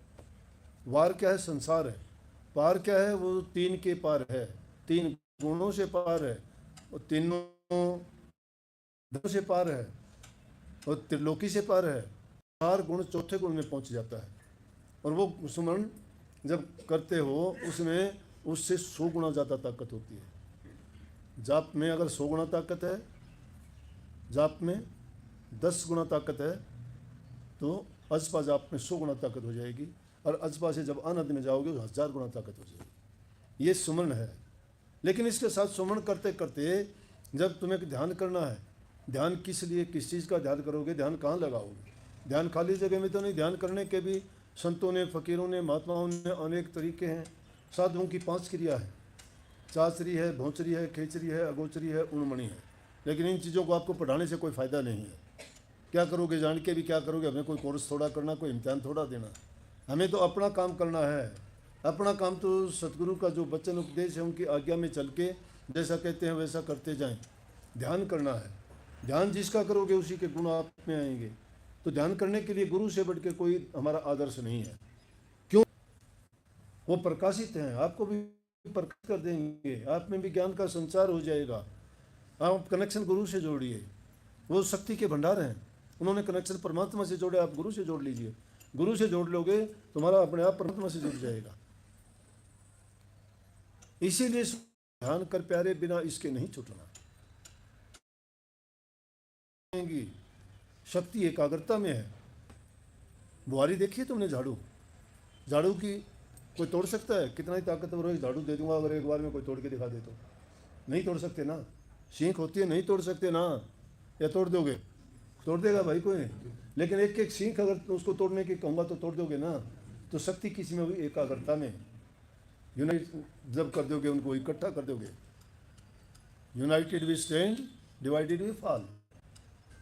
वार क्या है, संसार है। पार क्या है, वो तीन के पार है, तीन गुणों से पार है, और तीनों धर्म से पार है, और त्रिलोकी से पार है। 4 गुण चौथे गुण में पहुंच जाता है। और वो सुमन जब करते हो उसमें उससे 100 गुना ज़्यादा ताकत होती है। जाप में अगर 100 गुना ताकत है, जाप में 10 गुना ताकत है, तो अजपा जाप में 100 गुना ताकत हो जाएगी। और अजपा से जब अनहद में जाओगे तो 1000 गुना ताकत हो जाएगी। ये सुमन है। लेकिन इसके साथ सुमन करते करते जब तुम्हें ध्यान करना है, ध्यान किस लिए, किस चीज़ का ध्यान करोगे, ध्यान कहाँ लगाओगे? ध्यान खाली जगह में तो नहीं। ध्यान करने के भी संतों ने, फकीरों ने, महात्माओं ने अनेक तरीके हैं। साधुओं की 5 क्रिया है, चाचरी है, भौंचरी है, खेचरी है, अगोचरी है, उन्मणी है। लेकिन इन चीज़ों को आपको पढ़ाने से कोई फ़ायदा नहीं है। क्या करोगे, जान के भी क्या करोगे? हमें कोई कोर्स थोड़ा करना, कोई इम्तिहान थोड़ा देना। हमें तो अपना काम करना है। अपना काम तो सतगुरु का जो वचन उपदेश है उनकी आज्ञा में चल के जैसा कहते हैं वैसा करते जाएं। ध्यान करना है। ध्यान जिसका करोगे उसी के गुण आप में आएंगे। तो ध्यान करने के लिए गुरु से बढ़ के कोई हमारा आदर्श नहीं है। क्यों? वो प्रकाशित हैं, आपको भी प्रकाशित कर देंगे, आप में भी ज्ञान का संचार हो जाएगा। आप कनेक्शन गुरु से जोड़िए, वो शक्ति के भंडार हैं। उन्होंने कनेक्शन परमात्मा से जोड़े, आप गुरु से जोड़ लीजिए। गुरु से जोड़ लोगे तुम्हारा अपने आप परमात्मा से जुड़ जाएगा। इसीलिए ध्यान कर प्यारे, बिना इसके नहीं छूटना। शक्ति एकाग्रता में है। बुआरी देखिए तुमने, झाड़ू, झाड़ू की कोई तोड़ सकता है? कितना ही ताकतवर हो, झाड़ू दे दूंगा अगर एक बार में कोई तोड़ के दिखा दे तो नहीं तोड़ सकते ना। सीख होती है, नहीं तोड़ सकते ना। या तोड़ दोगे? तोड़ देगा भाई कोई। लेकिन एक एक सीख अगर उसको तोड़ने की कहूँगा तो तोड़ दोगे ना। तो शक्ति किसी में हुई? एकाग्रता में। यूनाइट जब कर दोगे, उनको इकट्ठा कर दोगे। United we stand, divided we fall.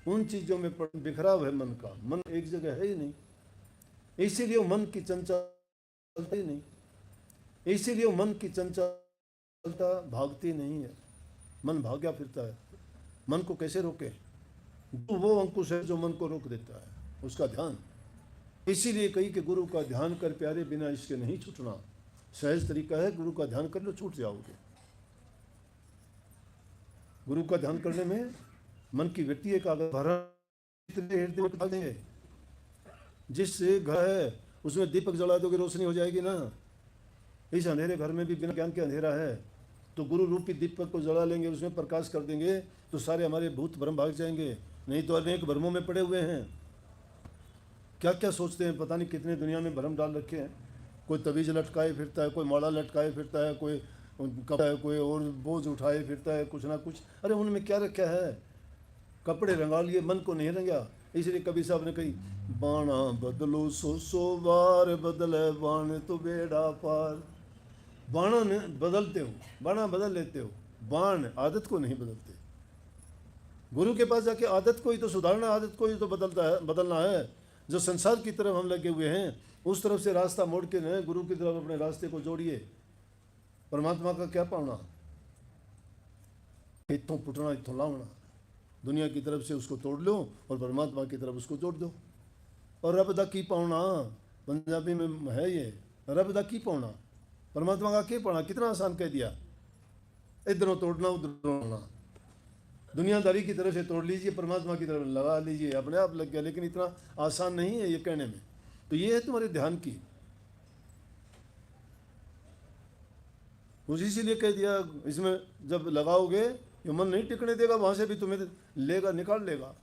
उन चीज़ों में बिखराव है मन का। मन एक जगह है ही नहीं, इसीलिए मन की चंचलता ही नहीं, इसीलिए मन की चंचलता भागती नहीं है। मन भाग्या फिरता है। मन को कैसे रोके? वो अंकुश है जो मन को रोक देता है, उसका ध्यान। इसीलिए कही कि गुरु का ध्यान कर प्यारे, बिना इसके नहीं छूटना। सहज तरीका है, गुरु का ध्यान कर लो, छूट जाओगे। गुरु का ध्यान करने में मन की व्यक्ति हृदय में डाल देंगे। जिस घर है उसमें दीपक जला दोगे, रोशनी हो जाएगी ना। इस अंधेरे घर में भी बिना ज्ञान के अंधेरा है, तो गुरु रूपी दीपक को जला लेंगे, उसमें प्रकाश कर देंगे तो सारे हमारे भूत भ्रम भाग जाएंगे। नहीं तो अनेक भ्रमों में पड़े हुए हैं, क्या क्या सोचते हैं, पता नहीं कितने दुनिया में भ्रम डाल रखे हैं। कोई तवीज़ लटकाए फिरता है, कोई माला लटकाए फिरता है, कोई और बोझ उठाए फिरता है, कुछ ना कुछ। अरे उनमें क्या रखा है? कपड़े रंगा लिए, मन को नहीं रंगा। इसलिए कबीर साहब ने कही, बाणा बदलो सो बार बदले बाण तो बेड़ा पार। बाणा ने बदलते हो, बाणा बदल लेते हो, बाण आदत को नहीं बदलते। गुरु के पास जाके आदत को ही तो सुधारना, आदत को ही तो बदलना है। जो संसार की तरफ हम लगे हुए हैं, उस तरफ से रास्ता मोड़ के न गुरु की तरफ अपने रास्ते को जोड़िए। परमात्मा का क्या पाना? इतों पुटना इतों लावना। दुनिया की तरफ से उसको तोड़ लो और परमात्मा की तरफ उसको जोड़ दो। और रब दा की पाना, पंजाबी में है ये, रब दा की पाना, परमात्मा का क्या पाना। कितना आसान कह दिया, इधरों तोड़ना उधरों लाना। दुनियादारी की तरफ से तोड़ लीजिए, परमात्मा की तरफ लगा लीजिए, अपने आप लग गया। लेकिन इतना आसान नहीं है ये कहने में। तो ये है तुम्हारे ध्यान की। उसी इसीलिए कह दिया, इसमें जब लगाओगे ये मन नहीं टिकने देगा, वहां से भी तुम्हें लेगा, निकाल लेगा।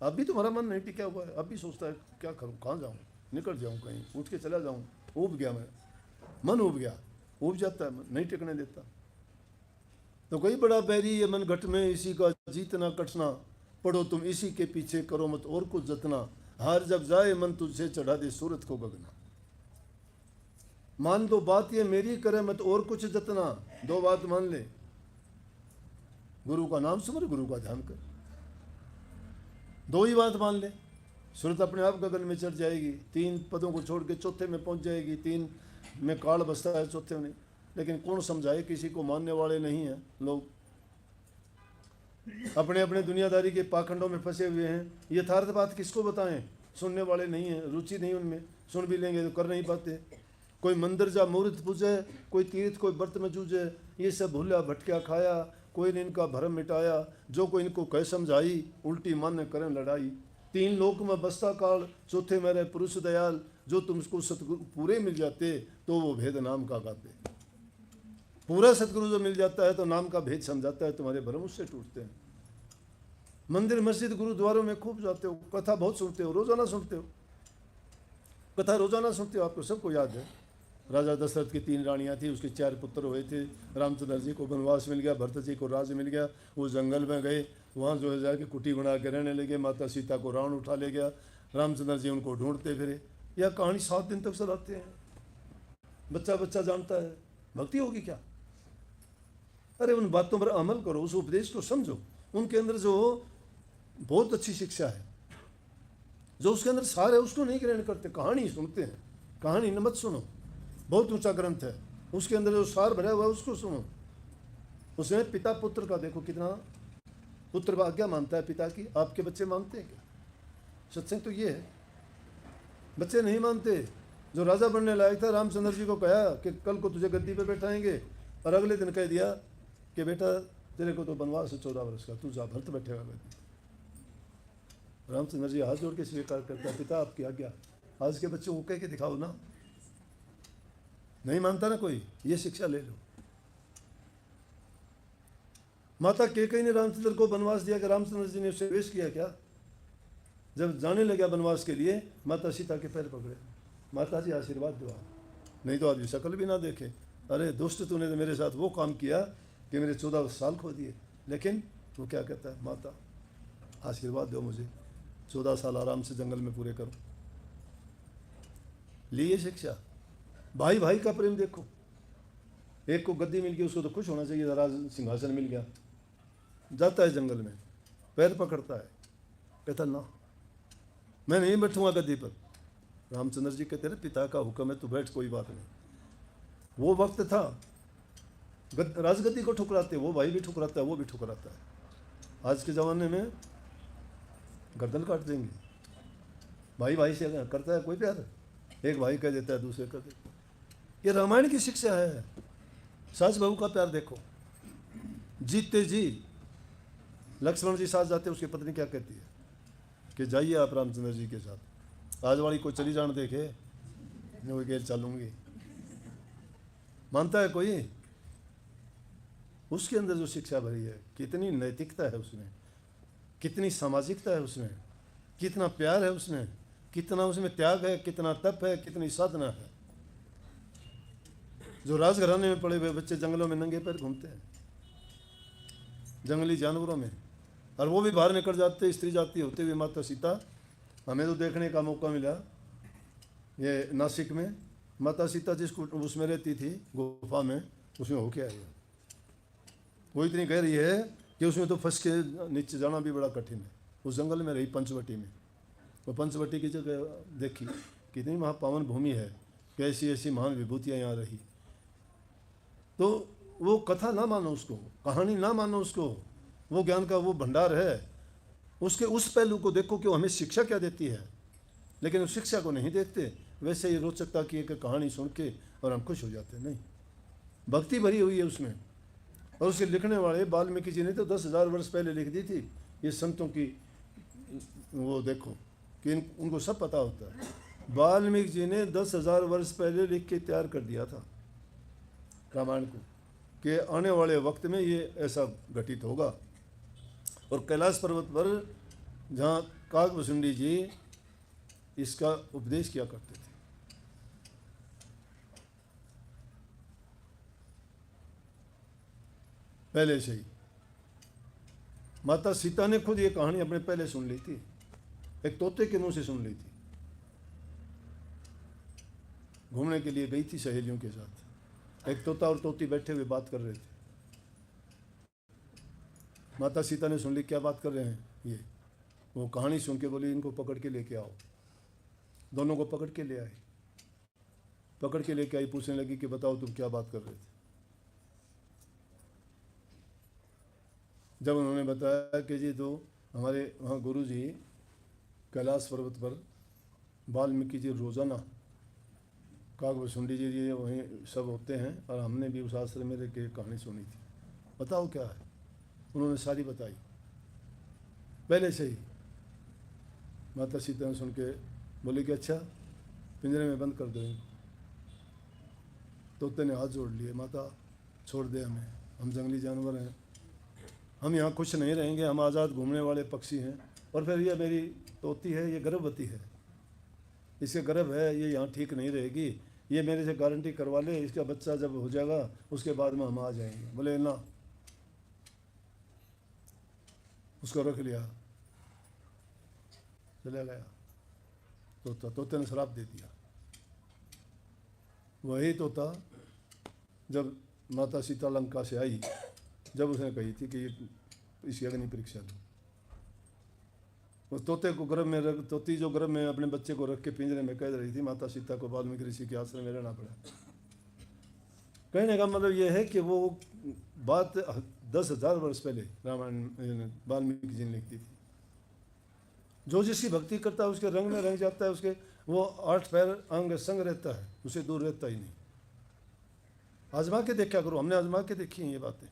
अब भी तुम्हारा मन नहीं टिका हुआ है, अब भी सोचता है क्या करूं, कहाँ जाऊं, निकल जाऊं, कहीं उठ के चला जाऊं। उब गया मैं, मन उब गया, उब जाता है, नहीं टिकने देता। तो कोई बड़ा बैरी ये मन घट में, इसी का जीतना कटना। पढ़ो तुम इसी के पीछे, करो मत और कुछ जतना। हार जब जाए मन तुझसे, चढ़ा दे सूरत को गगना। मान दो बात ये मेरी, करे मत और कुछ जतना। दो बात मान ले, गुरु का नाम सुमर, गुरु का ध्यान कर। दो ही बात मान ले, सूरत अपने आप गगन में चढ़ जाएगी। तीन पदों को छोड़ के चौथे में पहुंच जाएगी। तीन में काल बसता है, चौथे में नहीं। लेकिन कौन समझाए, किसी को मानने वाले नहीं हैं लोग। अपने अपने दुनियादारी के पाखंडों में फंसे हुए हैं। यथार्थ बात किसको बताएं, सुनने वाले नहीं हैं, रुचि नहीं उनमें। सुन भी लेंगे तो कर नहीं पाते। कोई मंदिर जा मुहूर्त पूजे, कोई तीर्थ कोई व्रत में जूझे। ये सब भूला भटकिया खाया, कोई ने इनका भरम मिटाया। जो कोई इनको कह समझाई, उल्टी मन करें लड़ाई। तीन लोक में बसता काल, चौथे मेरे पुरुष दयाल। जो तुमको सतगुरु पूरे मिल जाते, तो वो भेद नाम का गाते। पूरा सतगुरु जो मिल जाता है तो नाम का भेद समझाता है, तुम्हारे भरम उससे टूटते हैं। मंदिर मस्जिद गुरुद्वारों में खूब जाते हो, कथा बहुत सुनते हो, रोजाना सुनते हो, कथा रोजाना सुनते हो। आपको सबको याद है, राजा दशरथ की 3 रानियां थी, उसके 4 पुत्र हुए थे। रामचंद्र जी को वनवास मिल गया, भरत जी को राज मिल गया। वो जंगल में गए, वहाँ जो है जाके कुटी बना के रहने लगे। माता सीता को रावण उठा ले गया। रामचंद्र जी उनको ढूंढते फिरे। यह कहानी 7 दिन तक चलाते हैं। बच्चा बच्चा जानता है, भक्ति होगी क्या? अरे उन बातों पर अमल करो, उस उपदेश को समझो। उनके अंदर जो बहुत अच्छी शिक्षा है, जो उसके अंदर सार है, उसको नहीं ग्रहण करते, कहानी सुनते हैं। कहानी न मत सुनो, बहुत ऊंचा ग्रंथ है, उसके अंदर जो सार भरा हुआ है उसको सुनो। उसमें पिता पुत्र का देखो कितना, पुत्र आज्ञा मानता है पिता की। आपके बच्चे मानते हैं क्या? सत्संग तो ये है, बच्चे नहीं मानते। जो राजा बनने लायक था, रामचंद्र जी को कहा कि कल को तुझे गद्दी पे बैठाएंगे, और अगले दिन कह दिया कि बेटा तेरे को तो बनवास है 14 वर्ष का, तू जा, भरत बैठेगा गद्दी। रामचंद्र जी हाथ जोड़ के स्वीकार करता है, पिता आपकी आज्ञा। आज के बच्चों को कह के दिखाओ ना, नहीं मानता ना कोई, ये शिक्षा ले लो। माता कैकेयी ने रामचंद्र को बनवास दिया कि रामचंद्र जी ने उससे वेश किया क्या? जब जाने लगा बनवास के लिए, माता सीता के पैर पकड़े, माता जी आशीर्वाद दो, नहीं तो आज शक्ल भी ना देखे। अरे दुष्ट, तूने तो मेरे साथ वो काम किया कि मेरे 14 साल खो दिए। लेकिन वो क्या कहता है, माता आशीर्वाद दो मुझे, 14 साल आराम से जंगल में पूरे करो। लिए शिक्षा। भाई भाई का प्रेम देखो, एक को गद्दी मिल गई, उसको तो खुश होना चाहिए, जरा सिंहासन मिल गया। जाता है जंगल में, पैर पकड़ता है, कहता ना मैं नहीं बैठूंगा गद्दी पर। रामचंद्र जी कहते रहे, पिता का हुक्म है, तू बैठ, कोई बात नहीं। वो वक्त था राजगद्दी को ठुकराते, वो भाई भी ठुकराता है, वो भी ठुकराता है। आज के ज़माने में गर्दन काट देंगे। भाई भाई से करता है कोई प्यार? एक भाई कह देता है, दूसरे कह देता है। ये रामायण की शिक्षा है। सास बहू का प्यार देखो। जीते जी लक्ष्मण जी साथ जाते, उसकी पत्नी क्या कहती है कि जाइए आप रामचंद्र जी के साथ। आज वाली कोई चली जान देखे, मैं गेर चलूंगी। मानता है कोई? उसके अंदर जो शिक्षा भरी है, कितनी नैतिकता है उसमें, कितनी सामाजिकता है उसमें, कितना प्यार है उसमें, कितना उसमें त्याग है, कितना तप है, कितनी साधना है। जो राजघराने में पड़े हुए बच्चे जंगलों में नंगे पैर घूमते हैं, जंगली जानवरों में, और वो भी बाहर निकल जाते स्त्री जाति होते हुए। माता सीता, हमें तो देखने का मौका मिला ये नासिक में, माता सीता जिसको उसमें रहती थी गुफा में, उसमें होके आई है। वो इतनी गहरी है कि उसमें तो फंस के नीचे जाना भी बड़ा कठिन है। उस जंगल में रही पंचवटी में, वो पंचवटी की जगह देखी, कितनी महापावन भूमि है, कैसी ऐसी महान विभूतियाँ यहाँ रही। तो वो कथा ना मानो उसको, कहानी ना मानो उसको, वो ज्ञान का वो भंडार है, उसके उस पहलू को देखो कि वो हमें शिक्षा क्या देती है। लेकिन उस शिक्षा को नहीं देखते, वैसे ही रोचकता की एक कहानी सुन के और हम खुश हो जाते। नहीं, भक्ति भरी हुई है उसमें। और उसके लिखने वाले वाल्मीकि जी ने तो 10,000 वर्ष पहले लिख दी थी ये संतों की। वो देखो कि उनको सब पता होता है। वाल्मीकि जी ने 10,000 वर्ष पहले लिख के तैयार कर दिया था रामायण को, कि आने वाले वक्त में ये ऐसा घटित होगा। और कैलाश पर्वत पर जहाँ काकभुसुंडी जी इसका उपदेश किया करते थे। पहले से ही माता सीता ने खुद ये कहानी अपने पहले सुन ली थी, एक तोते के मुंह से सुन ली थी। घूमने के लिए गई थी सहेलियों के साथ, एक तोता और तोती बैठे हुए बात कर रहे थे। माता सीता ने सुन ली क्या बात कर रहे हैं ये। वो कहानी सुन के बोली इनको पकड़ के लेके आओ। दोनों को पकड़ के ले आई, पकड़ के लेके आई, पूछने लगी कि बताओ तुम क्या बात कर रहे थे। जब उन्होंने बताया कि जी तो हमारे वहाँ गुरु जी कैलाश पर्वत पर वाल्मीकि जी रोज़ाना काकभुसुंडी जी ये वहीं सब होते हैं, और हमने भी उस आश्रम में रह के कहानी सुनी थी, बताओ क्या है। उन्होंने सारी बताई पहले से ही। माता सीता ने सुन के बोली कि अच्छा पिंजरे में बंद कर दो इनको। तोते ने हाथ जोड़ लिए, माता छोड़ दे हमें, हम जंगली जानवर हैं, हम यहाँ खुश नहीं रहेंगे, हम आज़ाद घूमने वाले पक्षी हैं। और फिर ये मेरी तोती है, ये गर्भवती है, इसके गर्भ है, ये यहाँ ठीक नहीं रहेगी, ये मेरे से गारंटी करवा ले, इसका बच्चा जब हो जाएगा उसके बाद में हम आ जाएंगे। बोले ना, उसको रख लिया, चला गया तोता। तोते ने श्राप दे दिया। वही तोता जब माता सीता लंका से आई, जब उसने कही थी कि ये इसकी अग्नि परीक्षा दो, उस तोते को गर्भ में रख, तोती जो गर्भ में अपने बच्चे को रख के पिंजरे में कैद रही थी, माता सीता को वाल्मीकि ऋषि के आश्रम में रहना पड़ा। कहने का मतलब ये है कि वो बात 10,000 वर्ष पहले रामायण वाल्मीकि जी ने लिख दी थी। जो जिसकी भक्ति करता है उसके रंग में रंग जाता है, उसके वो 8 पैर अंग संग रहता है, उसे दूर रहता ही नहीं। आजमा के देखा करो, हमने आजमा के देखी हैं ये बातें।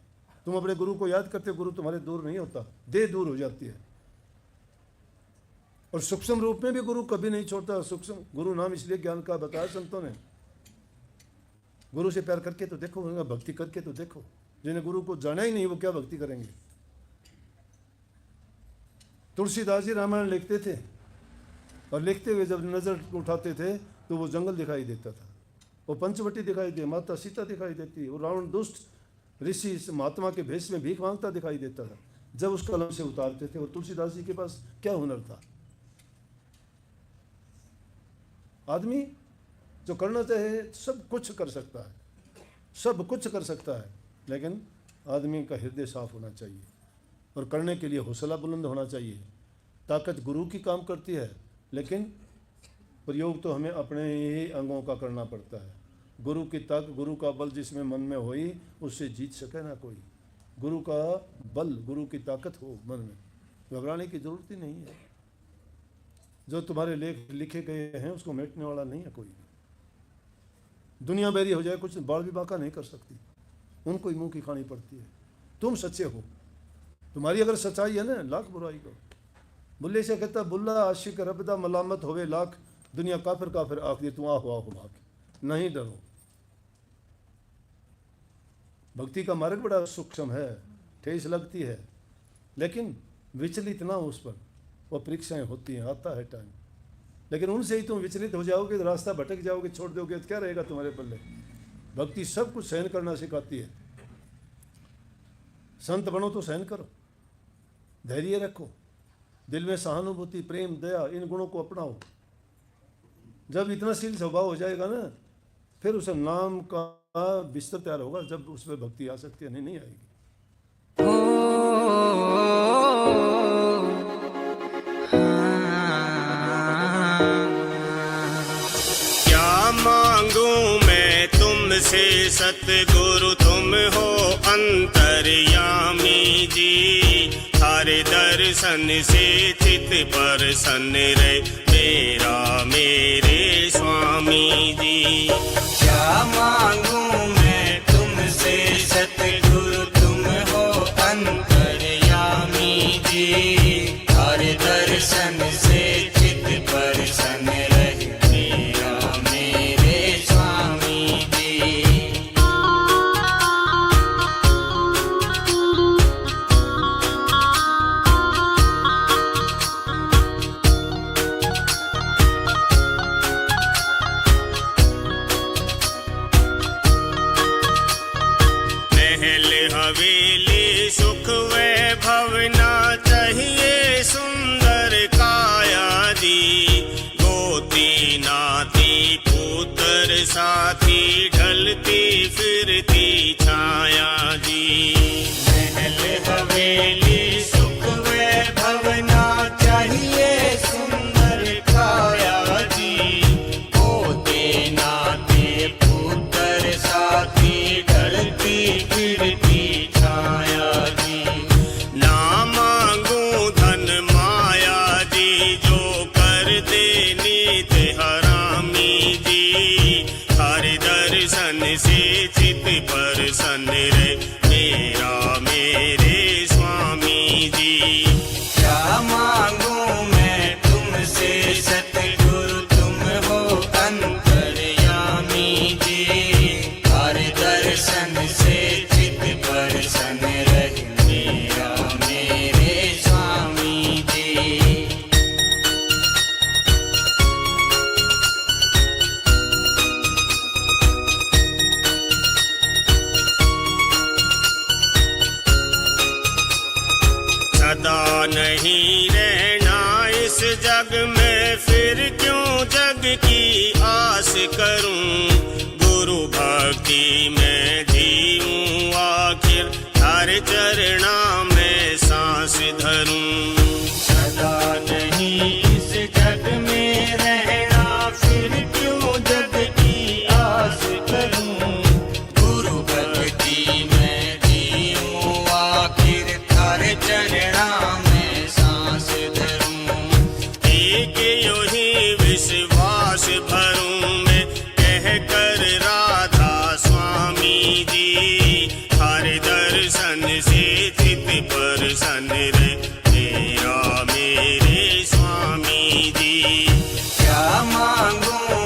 तुम अपने गुरु को याद करते हो, गुरु तुम्हारे दूर नहीं होता, देह दूर हो जाती है। और सूक्ष्म रूप में भी गुरु कभी नहीं छोड़ता। सूक्ष्म गुरु नाम इसलिए ज्ञान का बताया संतों ने। गुरु से प्यार करके तो देखो, उनका भक्ति करके तो देखो। जिन्हें गुरु को जाना ही नहीं वो क्या भक्ति करेंगे। तुलसीदास जी रामायण लिखते थे, और लिखते हुए जब नजर उठाते थे तो वो जंगल दिखाई देता था, वो पंचवटी दिखाई दे, माता सीता दिखाई देती, वो रावण दुष्ट ऋषि महात्मा के भेष में भीख मांगता दिखाई देता था जब उस कलम से उतारते थे। और तुलसीदास जी के पास क्या हुनर था। आदमी जो करना चाहे सब कुछ कर सकता है, सब कुछ कर सकता है, लेकिन आदमी का हृदय साफ होना चाहिए और करने के लिए हौसला बुलंद होना चाहिए। ताकत गुरु की काम करती है, लेकिन प्रयोग तो हमें अपने ही अंगों का करना पड़ता है। गुरु की ताकत, गुरु का बल जिसमें मन में होई, उससे जीत सके ना कोई। गुरु का बल, गुरु की ताकत हो मन में, घबराने की जरूरत ही नहीं है। जो तुम्हारे लेख लिखे गए हैं उसको मिटने वाला नहीं है कोई। दुनिया बैरी हो जाए, कुछ बाल भी बाका नहीं कर सकती, उनको ही मुंह की खानी पड़ती है। तुम सच्चे हो, तुम्हारी अगर सच्चाई है ना, लाख बुराई को। बुल्ले से कहता बुल्ला आशिक रबदा मलामत होवे लाख, दुनिया काफिर काफिर आख दे तू आहो आहो भाग, नहीं डरो। भक्ति का मार्ग बड़ा सूक्ष्म है, ठेस लगती है, लेकिन विचलित ना हो उस पर। वो परीक्षाएं होती हैं, आता है टाइम, लेकिन उनसे ही तुम विचलित हो जाओगे तो रास्ता भटक जाओगे, छोड़ दोगे तो क्या रहेगा तुम्हारे पल्ले। भक्ति सब कुछ सहन करना सिखाती है। संत बनो तो सहन करो, धैर्य रखो, दिल में सहानुभूति, प्रेम, दया, इन गुणों को अपनाओ। जब इतना शील स्वभाव हो जाएगा ना, फिर उसे नाम का बिस्तर तैयार होगा, जब उसमें भक्ति आ सकती है, नहीं आएगी। क्या मांगू मैं तुमसे सतगुरु, तुम हो अंतर्यामी जी। थारे दर्शन से चित प्रसन्न रहे मेरा मेरे स्वामी जी। क्या मांगू मैं तुमसे सतगुरु, तुम हो अंतर्यामी जी। हर दर्शन से चित प्रसन्न रहे मेरा मेरे स्वामी जी। हवेली सुख वैभव ना चाहिए सुंदर काया जी। गोती नाती पुत्र साथी ढलती फिरती छाया जी। महल हवेली सुख वैभव ना चाहिए सुंदर काया जी। पोते नाते पुत्र साथी ढलती फिरती छाया जी। ना मांगू धन माया जी, जो कर दे नीत हरामी जी। हर दर्शन से चित प्रसन्न रहे मेरा मेरे स्वामी जी। क्या मांगू मैं तुमसे सतगुरु, तुम हो अंतर्यामी जी। हर दर्शन से चित प्रसन्न रहे मेरा मेरे स्वामी जी। सदा नहीं रहना इस जग में, फिर क्यों जग की आस करूं। गुरु भक्ति में जीऊं आखिर, हर चरणा में सांस धरूं। सदा नहीं इस जग में रहना, फिर क्यों जग की आस करूं। गुरु भक्ति में जीऊं आखिर, थारे चरणा में सांस धरूं। एक यो ही विश्वास भरूं मैं, कह कर राधा स्वामी जी। हर दर्शन से चित प्रसन्न रहे मेरा मेरे स्वामी जी। क्या मांगू